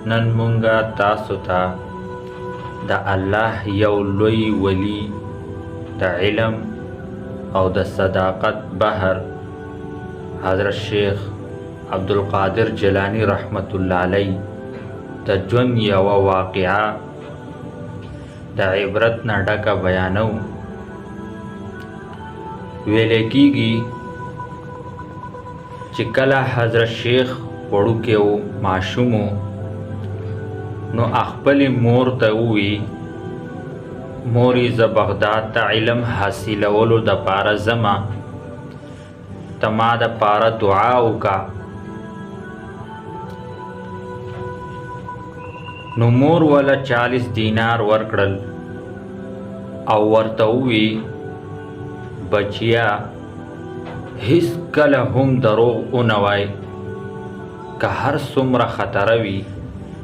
نن مونږه تاسو ته د الله یو لوی ولی د علم او د صداقت بحر حضرت شیخ عبدالقادر جیلانی رحمت الله علی د ژوند یوه واقعه د عبرت نه ډکه بیانو. ویل کېږي چې کله حضرت شیخ وړوکی و، ماشوم و، نو خپلې مور ته ووی مورې زه بغداد ته علم حاصلولو دپاره ځمه، ته ما دپاره دعا وکړه. نو مور وله 40 دینار ورکړل او ورته ووی بچیا هیڅ کله هم دروغ ونه وای، که هر څومره خطره وي